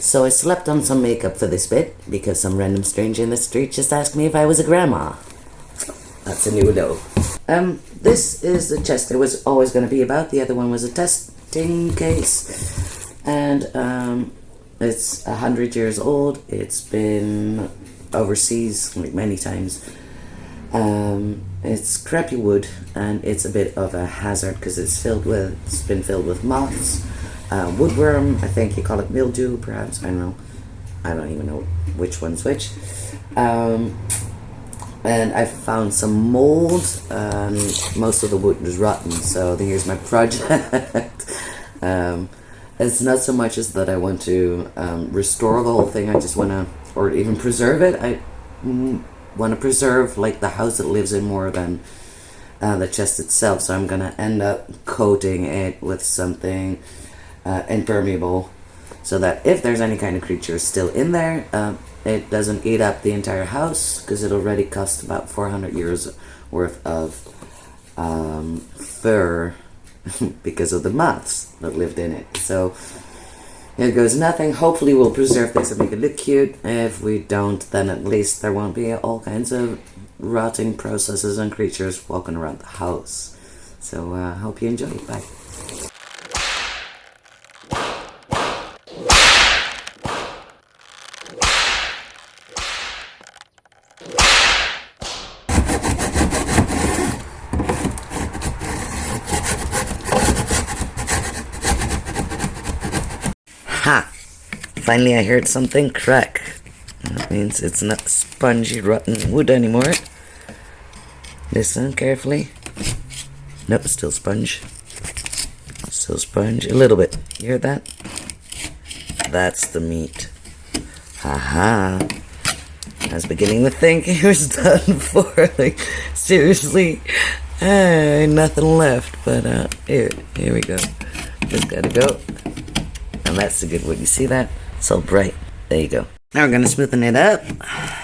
So I slapped on some makeup for this bit because some random stranger in the street just asked me if I was a grandma. That's a new low. This is the chest it was always going to be about. The other one was a testing case. And it's 100 years old. It's been overseas like many times. It's crappy wood, and it's a bit of a hazard because it's been filled with moths, woodworm. I think you call it mildew, perhaps. I don't know. I don't even know which one's which. And I found some mold, and most of the wood was rotten. So here's my project. It's not so much as that I want to restore the whole thing. I just want to, or even preserve it. I want to preserve like the house it lives in more than the chest itself. So I'm gonna end up coating it with something impermeable, so that if there's any kind of creature still in there, it doesn't eat up the entire house, because it already cost about 400 years worth of fur because of the moths that lived in it. So here goes nothing. Hopefully we'll preserve this and make it look cute. If we don't, then at least there won't be all kinds of rotting processes and creatures walking around the house. So hope you enjoy. Bye. Ha! Finally I heard something crack. That means it's not spongy, rotten wood anymore. Listen carefully. Nope, still sponge. Still sponge. A little bit. You hear that? That's the meat. Haha. I was beginning to think it was done for. Like, seriously. Nothing left. But, here we go. Just gotta go. And that's the good wood. You see that? It's all bright. There you go. Now we're going to smoothen it up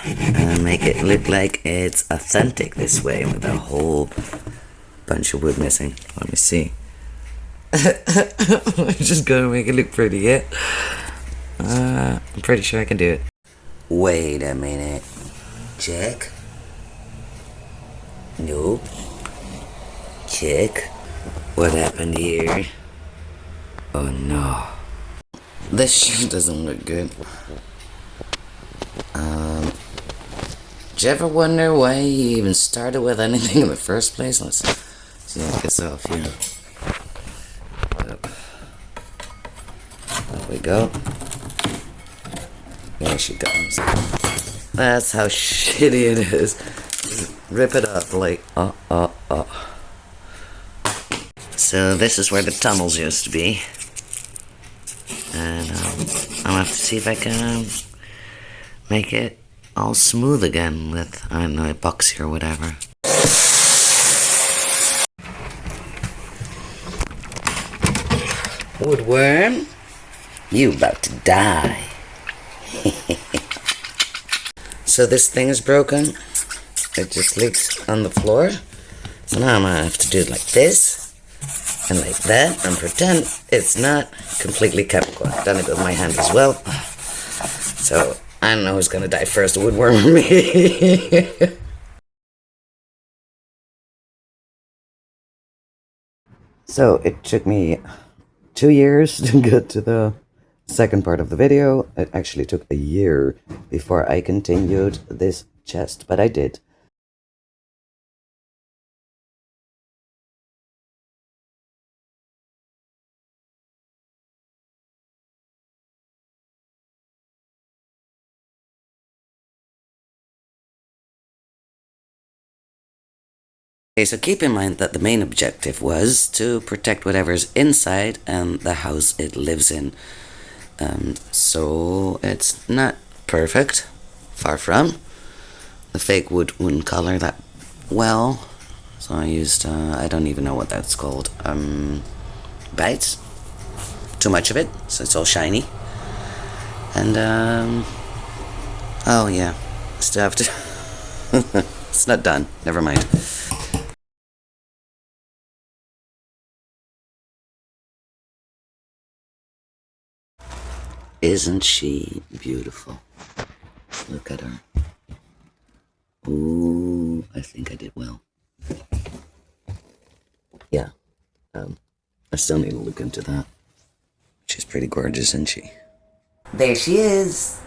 and make it look like it's authentic this way with a whole bunch of wood missing. Let me see. I'm just going to make it look pretty, yeah? I'm pretty sure I can do it. Wait a minute. Check. Nope. Check. What happened here? Oh no. This sure doesn't look good. Did you ever wonder why he even started with anything in the first place? Let's see how it gets off here. There we go. There she comes. That's how shitty it is. Just rip it up like, So this is where the tunnels used to be. And I'll have to see if I can make it all smooth again with, I don't know, epoxy or whatever. Woodworm, you about to die. So this thing is broken. It just leaks on the floor. So now I'm gonna have to do it like this. And like that, and pretend it's not completely chemical. I've done it with my hand as well. So, I don't know who's gonna die first, the woodworm or me. So, it took me 2 years to get to the second part of the video. It actually took a year before I continued this chest, but I did. Okay, so keep in mind that the main objective was to protect whatever's inside and the house it lives in. So it's not perfect, far from. The fake wood wouldn't color that well, so I used, I don't even know what that's called, bites. Too much of it, so it's all shiny. And, oh yeah, still have to, it's not done, never mind. Isn't she beautiful? Look at her. Ooh, I think I did well. Yeah, I still need to look into that. She's pretty gorgeous, isn't she? There she is.